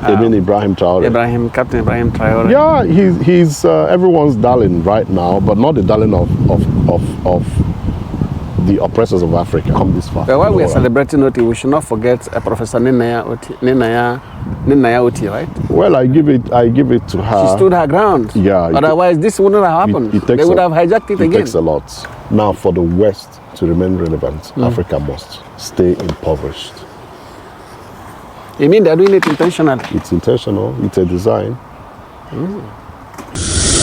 I mean Ibrahim Traore. Captain Ibrahim Traore. Yeah, he's everyone's darling right now, but not the darling of the oppressors of Africa. Come this far. But while we are celebrating Oti, we should not forget Professor Ninaya Oti, right? Well, I give it to her. She stood her ground. Yeah. Otherwise, this wouldn't have happened. They would have hijacked it again. It takes a lot. Now, for the West to remain relevant, Africa must stay impoverished. You mean they're doing it intentionally? It's intentional. It's a design.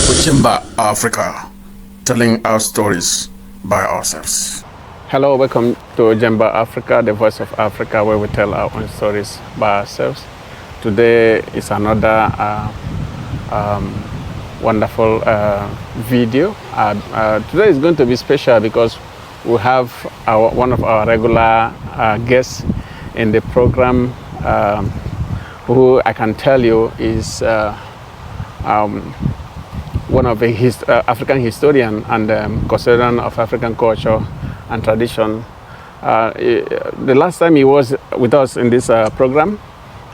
Ojemba Africa, telling our stories by ourselves. Hello, welcome to Ojemba Africa, the voice of Africa, where we tell our own stories by ourselves. Today is another wonderful video. Today is going to be special because we have one of our regular guests in the program, who I can tell you is one of the African historian and custodian of African culture and tradition. The last time he was with us in this program,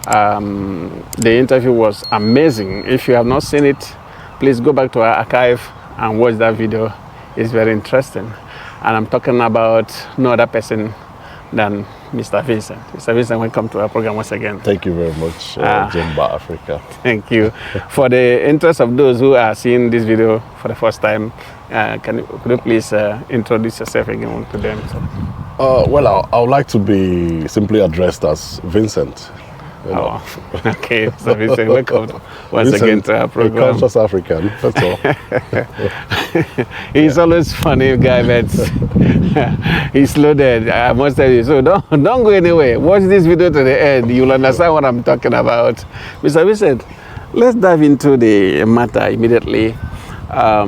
the interview was amazing. If you have not seen it, please go back to our archive and watch that video. It's very interesting. And I'm talking about no other person than Mr. Vincent. Mr. Vincent, welcome to our program once again. Thank you very much, Ojemba Africa. Thank you. For the interest of those who are seeing this video for the first time, could you please introduce yourself again to them? Well, I would like to be simply addressed as Vincent. Oh, okay. So Vincent, welcome once again to our program. A conscious African, that's all. He's always funny guy, but he's loaded. I must tell you. So don't go anywhere. Watch this video to the end. You'll understand what I'm talking about. Mr. Vincent, let's dive into the matter immediately. I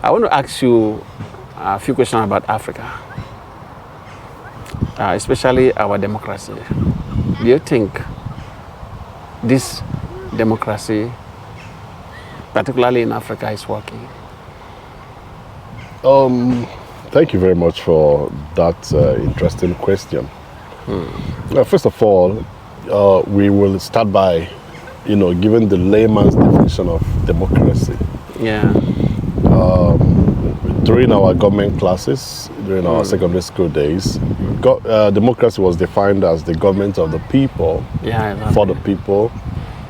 want to ask you a few questions about Africa, especially our democracy. Do you think this democracy, particularly in Africa, is working? Thank you very much for that interesting question. First of all, we will start by, giving the layman's definition of democracy. Yeah. During our government classes, during our secondary school days, democracy was defined as the government of the people, for the people,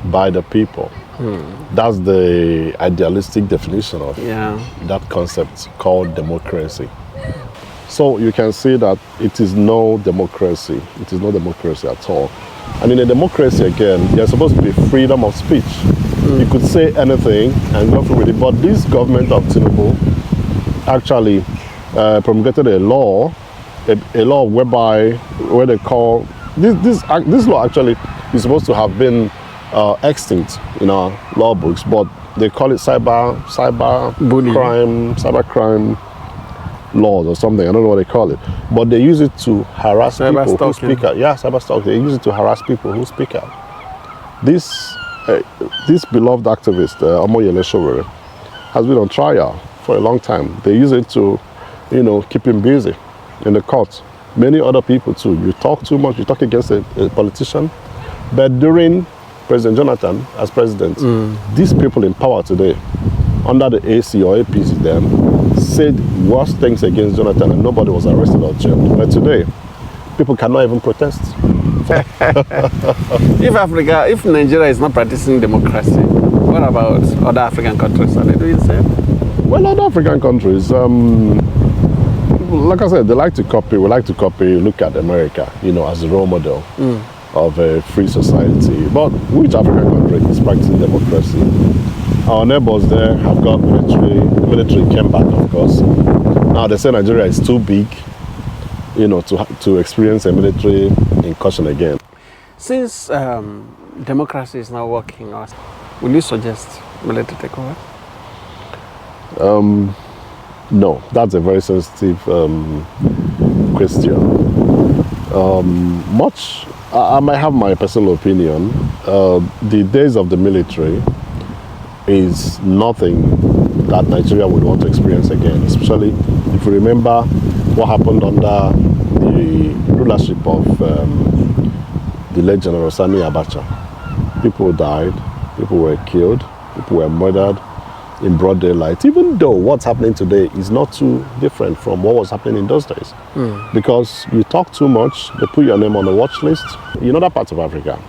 by the people. That's the idealistic definition of that concept called democracy. So you can see that it is no democracy. It is no democracy at all. And in a democracy, again, there's supposed to be freedom of speech. You could say anything and go through with it. But this government of Tinubu actually promulgated a law whereby, where they call this law actually is supposed to have been extinct in our law books, but they call it cyber crime laws or something. I don't know what they call it, but they use it to harass people who speak out. Yeah, cyber stalking. They use it to harass people who speak out. This beloved activist, Omoyele Sowore, has been on trial for a long time. They use it to, keep him busy in the court. Many other people too. You talk too much, you talk against a politician. But during President Jonathan as president, these people in power today, under the AC or APC then, said worse things against Jonathan and nobody was arrested or jailed. But today, people cannot even protest. If Nigeria is not practicing democracy, what about other African countries? Are they doing the same? Well, other African countries, like I said, they like to copy. We like to copy. Look at America, as a role model of a free society. But which African country is practicing democracy? Our neighbors there have got military. The military came back, of course. Now they say Nigeria is too big, to experience a military incursion again. Since democracy is not working, will you suggest military takeover? No, that's a very sensitive question. I might have my personal opinion. The days of the military is nothing that Nigeria would want to experience again, especially if you remember what happened under the rulership of the late General Sani Abacha. People died, people were killed, people were murdered in broad daylight, even though what's happening today is not too different from what was happening in those days. Because you talk too much, they put your name on the watch list. In other parts of Africa,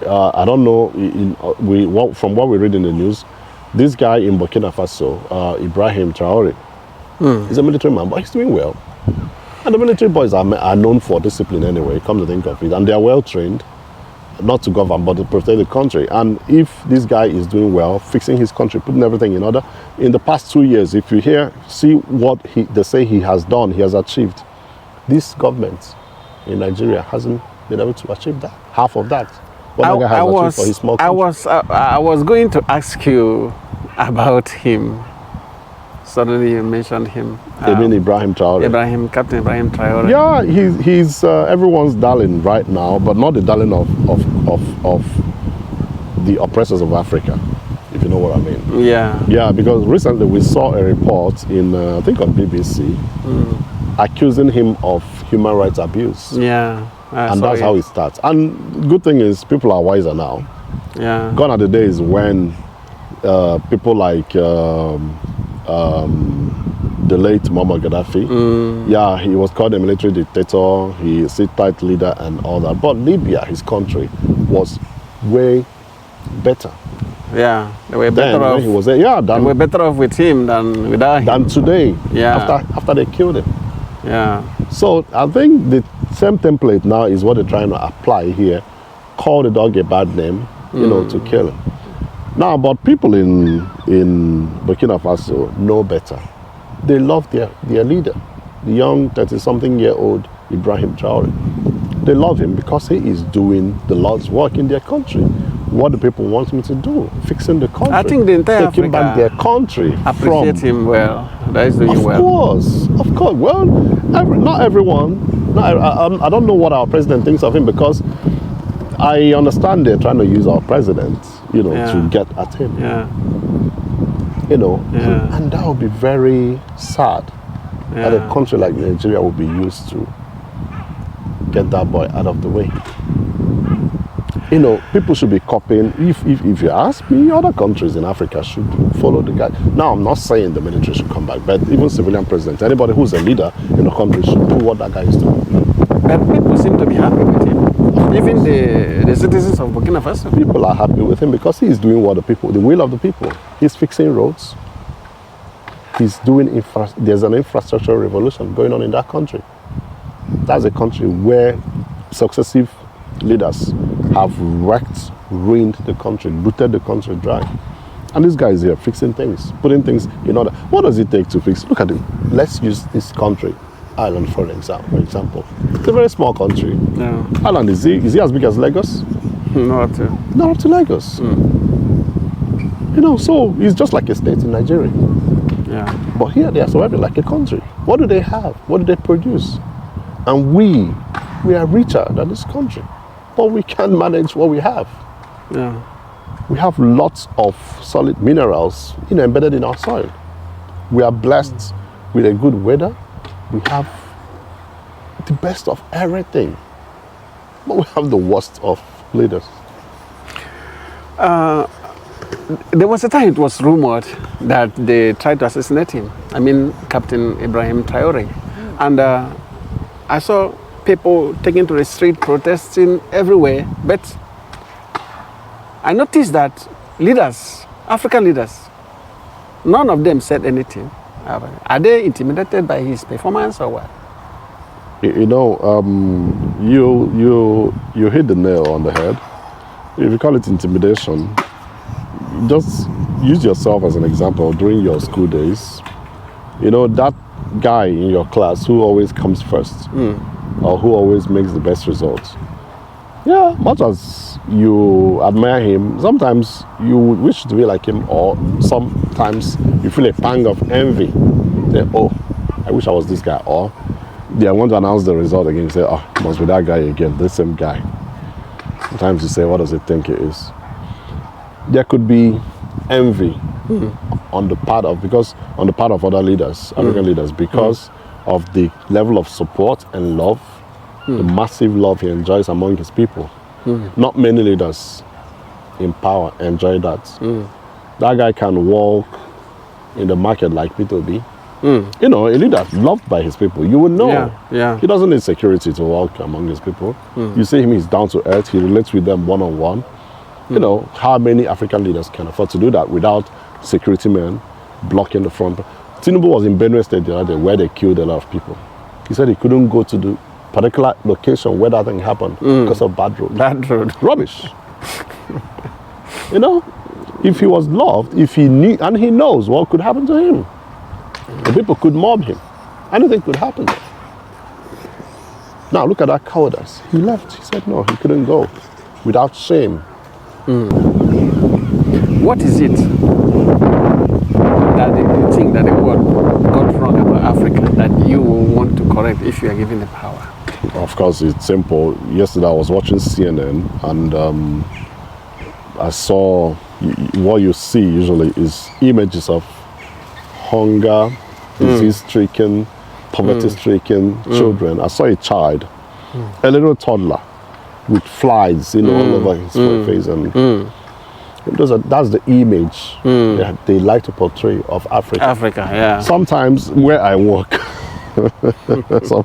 I don't know, from what we read in the news, this guy in Burkina Faso, Ibrahim Traore, he's a military man, but he's doing well. And the military boys are known for discipline anyway, come to think of it, and they are well trained, not to govern, but to protect the country. And if this guy is doing well, fixing his country, putting everything in order, in the past 2 years, if you see what they say he has done, he has achieved, this government in Nigeria hasn't been able to achieve that, half of that. What that guy has achieved for his small country. I was going to ask you about him. Suddenly you mentioned him. You mean Ibrahim Traore? Captain Ibrahim Traore. Yeah, he's everyone's darling right now, but not the darling of the oppressors of Africa, if you know what I mean. Yeah. Yeah, because recently we saw a report in, I think on BBC, accusing him of human rights abuse. Yeah. And that's how it starts. And good thing is people are wiser now. Yeah. Gone are the days when people like the late Muammar Gaddafi, yeah, he was called a military dictator, he's a tight leader and all that. But Libya, his country, was way better. Yeah, they were better off. He was there, they were better off with him than without him. Than today. Yeah. After they killed him. Yeah. So I think the same template now is what they're trying to apply here. Call the dog a bad name, you know, to kill him. Now, but people in Burkina Faso know better. They love their leader, the young 30-something-year-old Ibrahim Traore. They love him because he is doing the Lord's work in their country. What do people want him to do? Fixing the country. I think the entire taking back their country. Appreciate him well. That is doing well. Of course. Well, not everyone. I don't know what our president thinks of him, because I understand they're trying to use our president, you know, to get at him. Yeah. You know, and that would be very sad that a country like Nigeria would be used to get that boy out of the way. You know, people should be copying. If you ask me, other countries in Africa should follow the guy. Now, I'm not saying the military should come back, but even civilian presidents, anybody who's a leader in a country should do what that guy is doing. But people seem to be happy with him. Even the citizens of Burkina Faso. People are happy with him because he is doing what the will of the people. He's fixing roads. He's doing there's an infrastructure revolution going on in that country. That's a country where successive leaders have ruined the country, looted the country dry. And this guy is here fixing things, putting things in order. What does it take to fix? Look at it. Let's use this country, Ireland, for example. It's a very small country. Yeah. Ireland, is he as big as Lagos? Not up to Lagos. You know, so it's just like a state in Nigeria. Yeah. But here they are surviving like a country. What do they have? What do they produce? And we are richer than this country. But we can't manage what we have. Yeah. We have lots of solid minerals, you know, embedded in our soil. We are blessed with a good weather. We have the best of everything. But we have the worst of leaders. There was a time it was rumored that they tried to assassinate him. I mean, Captain Ibrahim Traore. And I saw people taking to the street protesting everywhere. But I noticed that leaders, African leaders, none of them said anything. Are they intimidated by his performance or what? You know, you hit the nail on the head. If you call it intimidation, just use yourself as an example during your school days. You know, that guy in your class who always comes first or who always makes the best results. Yeah, much as you admire him, sometimes you wish to be like him, or sometimes you feel a pang of envy. Say, oh, I wish I was this guy. Or they want to announce the result again. You say, oh, it must be that guy again, the same guy. Sometimes you say, what does it think it is? There could be envy on the part of other leaders, African leaders, because of the level of support and love, the massive love he enjoys among his people. Not many leaders in power enjoy that. That guy can walk in the market like P2B. You know, a leader loved by his people. You would know. He doesn't need security to walk among his people. You see him, he's down to earth. He relates with them one-on-one. You know, how many African leaders can afford to do that without security men blocking the front? Tinubu was in Benue State the other day where they killed a lot of people. He said he couldn't go to the particular location where that thing happened because of bad road. Bad road. Rubbish. You know, if he was loved, if he knew, and he knows what could happen to him. The people could mob him. Anything could happen. Now look at that cowardice. He left. He said no, he couldn't go without shame. What is it that you think that the world got wrong about Africa that you will want to correct if you are given the power? Of course, it's simple. Yesterday I was watching CNN and I saw what you see usually is images of hunger, disease-stricken, poverty-stricken children. I saw a child, a little toddler, with flies, you know, all over his face, and that's the image that they like to portray of Africa. Africa, yeah. Sometimes where I work, so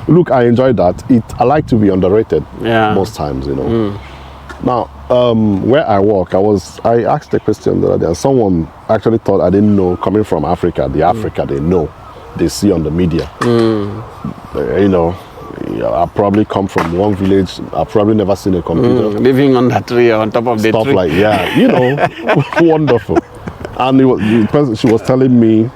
look, I enjoy that. I like to be underrated most times, you know. Now, where I work, I asked a question the other day, and someone actually thought I didn't know, coming from Africa, the Africa they know, they see on the media. You know, I probably come from one village, I've probably never seen a computer. Living on that tree or on top of the tree. Stuff like, you know, wonderful. And she was telling me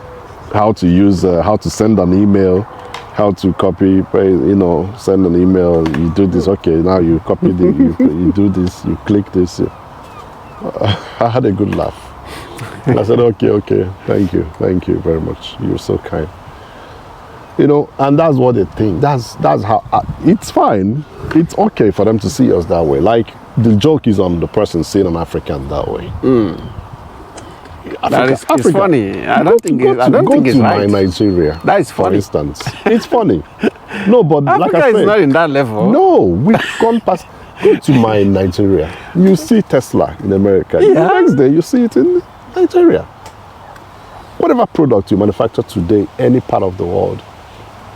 how to use, how to send an email, how to copy, you know, send an email, you do this, okay, now you copy this, you do this, you click this. I had a good laugh. I said, okay, thank you very much. You're so kind. You know, and that's what they think. That's how, it's fine. It's okay for them to see us that way. Like, the joke is on the person seeing an African that way. Africa, it's funny. I don't think it's right. Go to my Nigeria. That is funny. For instance, it's funny. No, but Africa like I said, is not in that level. No, we've gone past. Go to my Nigeria. You see Tesla in America. The next day you see it in Nigeria. Whatever product you manufacture today, any part of the world,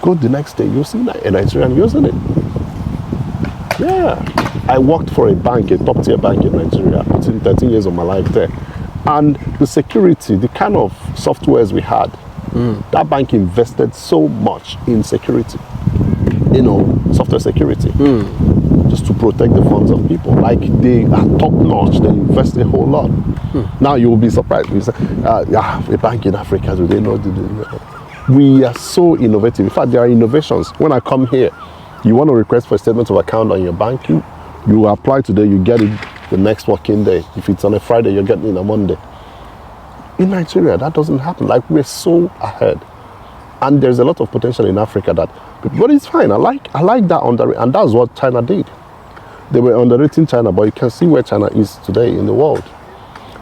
go the next day you see a Nigerian using it. Yeah, I worked for a bank, a top-tier bank in Nigeria. I put in 13 years of my life there. And the security, the kind of softwares we had, that bank invested so much in security, you know, software security, just to protect the funds of people. Like, they are top-notch, they invest a whole lot. Now you will be surprised. You say, a bank in Africa, do they know? We are so innovative. In fact, there are innovations. When I come here, you want to request for a statement of account on your bank, you apply today, you get it the next working day. If it's on a Friday, you're getting it on a Monday. In Nigeria, that doesn't happen. Like, we're so ahead. And there's a lot of potential in Africa but it's fine. I like that and that's what China did. They were underrating China, but you can see where China is today in the world.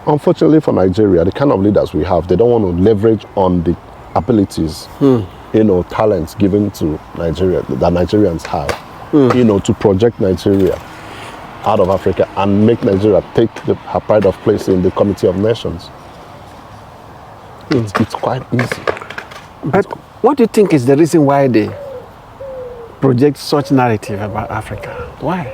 Unfortunately for Nigeria, the kind of leaders we have, they don't want to leverage on the abilities, you know, talents given to Nigeria, that Nigerians have, you know, to project Nigeria out of Africa and make Nigeria take her pride of place in the Committee of Nations. It's quite easy. But what do you think is the reason why they project such narrative about Africa? Why?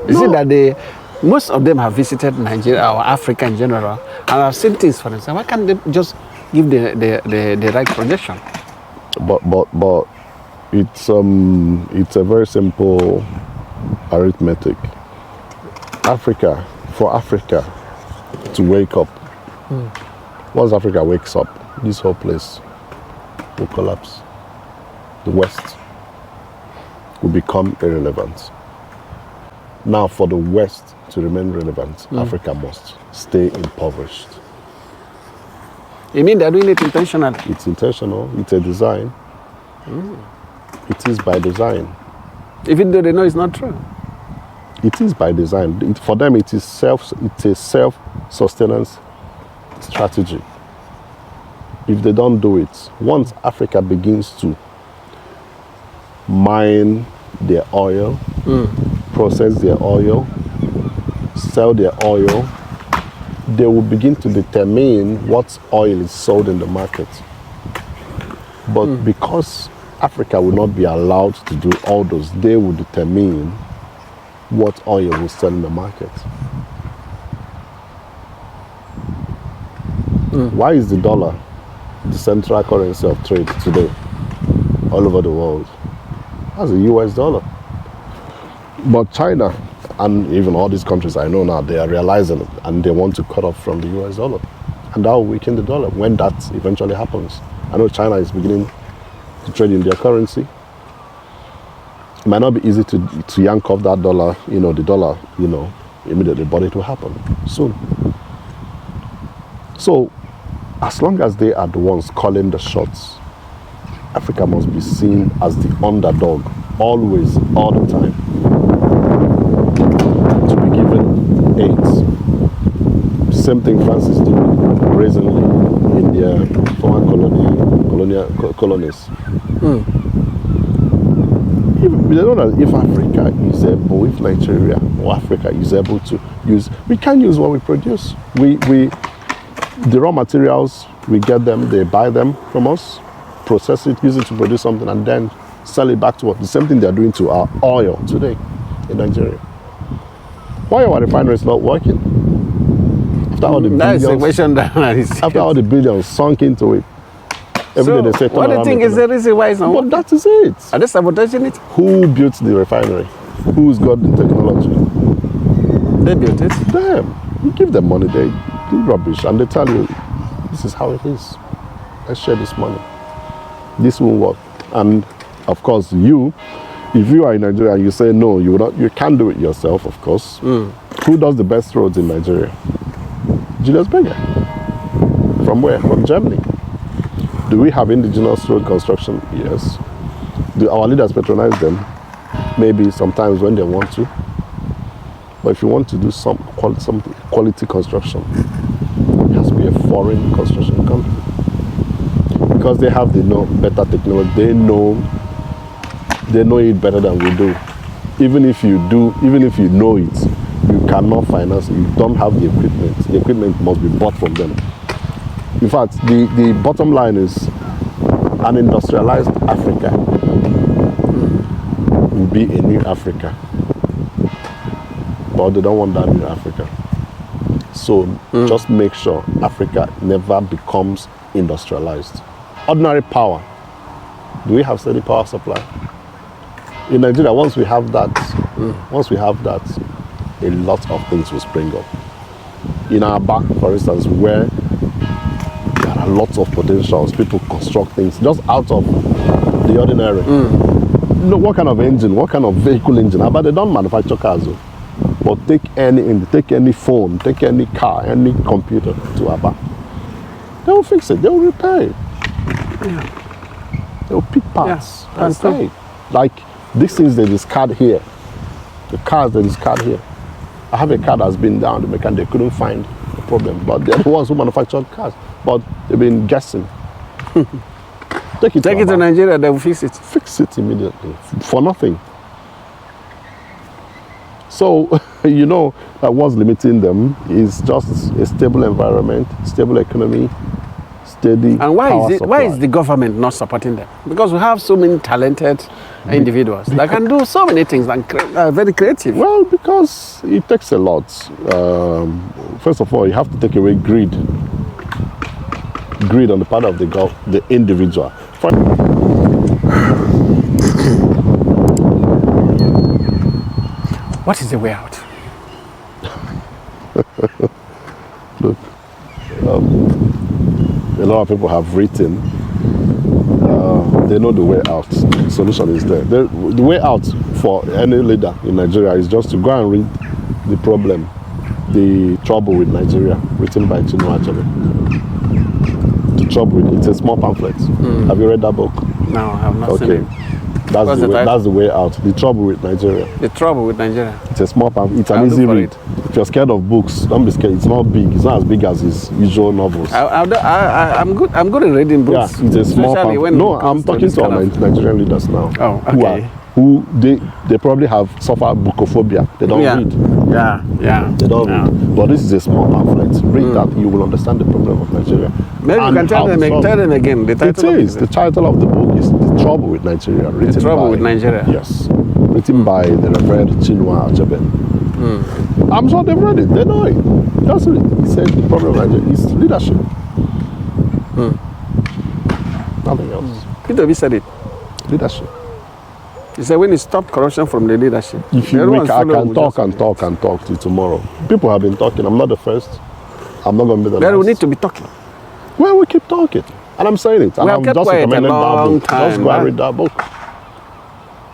Is it that most of them have visited Nigeria or Africa in general and have seen things for themselves? Why can't they just give the right projection? But it's a very simple arithmetic. For Africa to wake up, once Africa wakes up, this whole place will collapse. The West will become irrelevant. Now, for the West to remain relevant, Africa must stay impoverished. You mean they're doing it intentionally? It's intentional. It's a design. It is by design. Even though they know it's not true. It is by design. For them, it's a self-sustenance strategy. If they don't do it, once Africa begins to mine their oil, process their oil, sell their oil, they will begin to determine what oil is sold in the market. But because Africa will not be allowed to do all those, they will determine what oil will sell in the market. Why is the dollar the central currency of trade today all over the world? That's the US dollar. But China and even all these countries I know now, they are realizing it and they want to cut off from the US dollar. And that will weaken the dollar when that eventually happens. I know China is beginning to trade in their currency. It might not be easy to yank off that dollar, the dollar, immediately, but it will happen soon. So, as long as they are the ones calling the shots, Africa must be seen as the underdog, always, all the time, to be given aid. Same thing France is doing brazenly in their former colonies. They know that if Africa is able, if Nigeria or Africa is able to use, we can use what we produce. The raw materials, we get them, they buy them from us, process it, use it to produce something, and then sell it back to us. The same thing they're doing to our oil today in Nigeria. Why our refinery is not working? After all the billions, after all the billions sunk into it, every day they say, what do you think is the reason why it's not working? But that is it. Are they sabotaging it? Who built the refinery? Who's got the technology? They built it. Them. You give them money, they do rubbish, and they tell you, this is how it is. Let's share this money. This won't work. And of course, if you are in Nigeria and you say no, you can't do it yourself, of course. Who does the best roads in Nigeria? Julius Berger. From where? From Germany. Do we have indigenous road construction? Yes. Do our leaders patronize them? Maybe sometimes when they want to. But if you want to do some quality construction, it has to be a foreign construction company. Because they have better technology. They know it better than we do. Even if you know it, you cannot finance it. You don't have the equipment. The equipment must be bought from them. In fact, the bottom line is an industrialized Africa will be a new Africa. But they don't want that new Africa. So just make sure Africa never becomes industrialized. Ordinary power. Do we have steady power supply? In Nigeria, once we have that, a lot of things will spring up. In our back, for instance, where there are lots of potentials, people construct things just out of the ordinary. What kind of engine, what kind of vehicle engine? But they don't manufacture cars. But take any phone, take any car, any computer to Aba. They will fix it, they will repair it. They will pick parts and pay it. Like these things they discard here. The cars they discard here. I have a car that's been down, the mechanic, they couldn't find the problem. But they're the ones who manufactured cars. But they've been guessing. Take it to Nigeria, they will fix it. Fix it immediately. For nothing. So, what's limiting them is just a stable environment, stable economy, steady And why is the government not supporting them? Because we have so many talented individuals that can do so many things and are very creative. Well, because it takes a lot. First of all, you have to take away greed. Greed on the part of the individual. What is the way out? Look, a lot of people have written. They know the way out. The solution is there. The way out for any leader in Nigeria is just to go and read the problem, the trouble with Nigeria, written by Chinua Achebe. The trouble with it's a small pamphlet. Have you read that book? No, I have not seen it. That's the way out. The trouble with Nigeria. The trouble with Nigeria. It's a small pamphlet. It's an easy read. If you're scared of books, don't be scared. It's not big. It's not as big as his usual novels. I'm good at reading books. Yeah, it's a small pamphlet. No, I'm talking to our Nigerian leaders now. Oh, okay. who they probably have suffered bucophobia. They don't read. They don't read. But this is a small pamphlet. Read that, you will understand the problem of Nigeria. Maybe you can tell them again. The title of the book is The Trouble with Nigeria. The Trouble with Nigeria. Yes. Written by the Reverend Ojemba. I'm sure they've read it. They know it. That's it. He said the problem of Nigeria is leadership. Nothing else. Peter said it. Leadership. He said when you stop corruption from the leadership. If you make, I can talk till tomorrow. People have been talking. I'm not the first. I'm not going to be the last. Well, we need to be talking. Well, we keep talking. And I'm saying it. And I'm just recommending that book. Time, just go and read that book.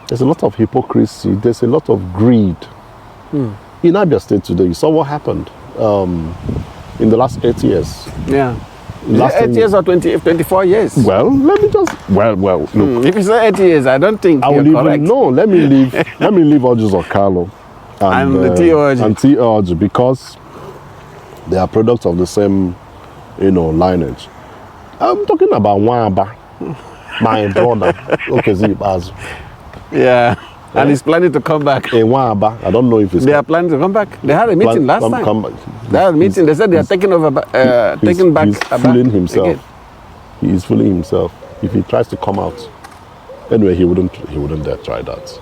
There's a lot of hypocrisy. There's a lot of greed. In Abia State today, you saw what happened in the last 8 years. Yeah. 8 years or 24 years? Well, let me just, look. If you say 8 years, I don't think you're correct. No, let me leave Ojus Okalo and T. Orji because they are products of the same, lineage. I'm talking about Wamba, my brother, Okezibazu. Yeah. And he's planning to come back. In Wamba, I don't know if it's... They are planning to come back. They had a meeting last time. They had a meeting. They said they are taking back. He's fooling himself. Again. He is fooling himself. If he tries to come out, anyway, he wouldn't dare try that.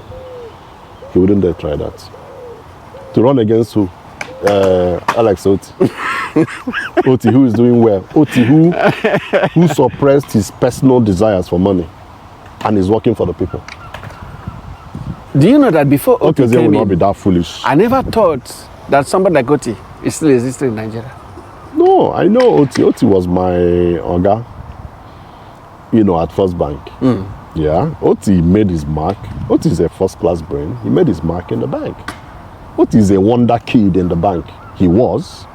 He wouldn't dare try that. To run against who? Alex Oti. Oti, who is doing well. Oti, who suppressed his personal desires for money and is working for the people. Do you know that before Oti came will not be that foolish. I never thought that somebody like Oti is still existing in Nigeria. No, I know Oti. Oti was my Oga, at First Bank. Yeah, Oti made his mark. Oti is a first-class brain. He made his mark in the bank. Oti is a wonder kid in the bank. He was.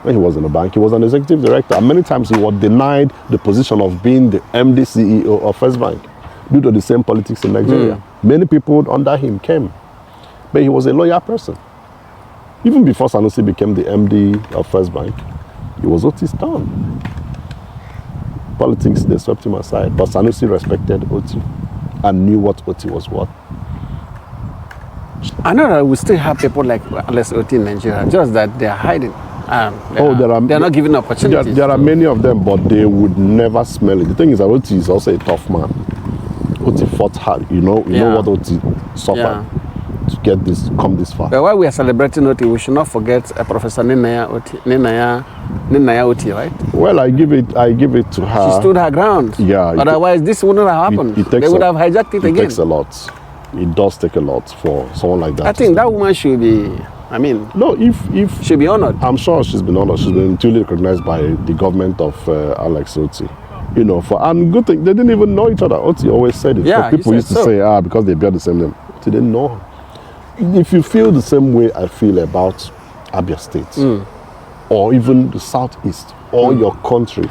When he was in the bank, he was an executive director. And many times he was denied the position of being the MD CEO of First Bank due to the same politics in Nigeria. Many people under him came. But he was a loyal person. Even before Sanusi became the MD of First Bank, he was Oti's town. Politics, they swept him aside. But Sanusi respected Oti and knew what Oti was worth. I know that we still have people like Alex Oti in Nigeria, just that they are hiding. They're not giving opportunities. There are many of them, but they would never smell it. The thing is that Oti is also a tough man. Oti fought hard, you know what Oti suffered to come this far. But while we are celebrating Oti, we should not forget Professor Ninaya Oti, right? Well, I give it to her. She stood her ground. Yeah. Otherwise, this wouldn't have happened. They would have hijacked it again. It takes a lot. It does take a lot for someone like that. I think that woman should be. No, if she'll be honored. I'm sure she's been honored. She's been duly recognized by the government of Alex Oti. And good thing, they didn't even know each other. Oti always said it. Yeah, people used to say, because they bear the same name. Oti didn't know her. If you feel the same way I feel about Abia State, or even the Southeast, or your country,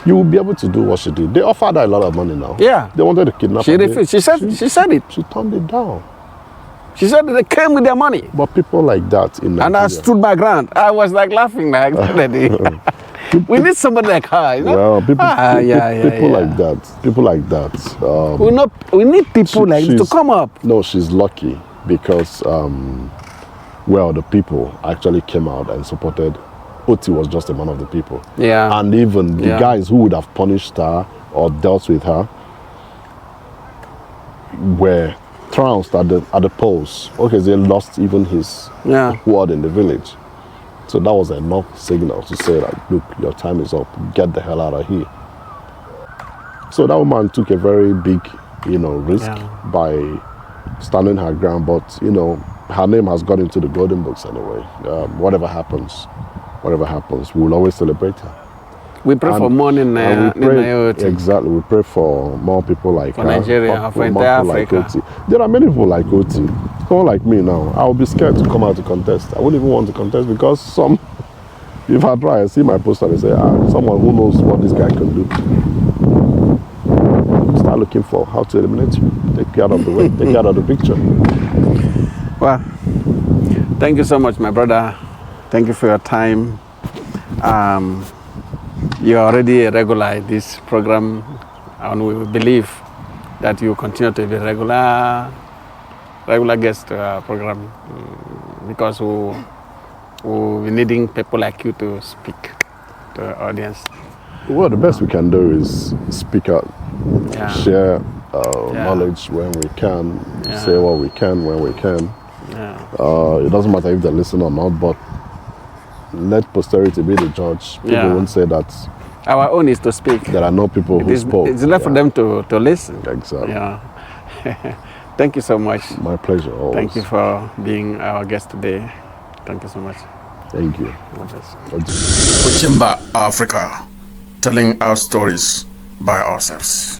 you will be able to do what she did. They offered her a lot of money now. Yeah. They wanted to kidnap her. She said it. She turned it down. She said they came with their money. But people like that in Nigeria. And I stood my ground. I was like laughing like that. We need somebody like her, Well, people like that. People like that. We need people like this to come up. No, she's lucky because, the people actually came out and supported. Oti was just a man of the people. Yeah. And even the guys who would have punished her or dealt with her were trounced at the polls. They lost even his word in the village. So that was enough signal to say that, look, your time is up. Get the hell out of here. So that woman took a very big, risk by standing her ground. But, her name has got into the golden books anyway. Whatever happens, we will always celebrate her. We pray for more Ninaya. Exactly. We pray for more people like her. For Nigeria, for entire Africa. There are many people like Oti. Someone like me now, I would be scared to come out to contest. I wouldn't even want to contest because if I try, I see my poster and say, someone who knows what this guy can do. Start looking for how to eliminate you. Take you out of the way. Take you out of the picture. Well, thank you so much, my brother. Thank you for your time. You're already a regular in this program, and we believe that you continue to be regular guest to our program, because we'll be needing people like you to speak to the audience. Well, the best we can do is speak out, share knowledge when we can, say what we can when we can. It doesn't matter if they listen or not, but let posterity be the judge. People won't say that. Our own is to speak. There are no people who spoke. It's left for them to listen. Exactly. Yeah. Thank you so much. My pleasure. Always. Thank you for being our guest today. Thank you so much. Thank you. Ojemba Africa, telling our stories by ourselves.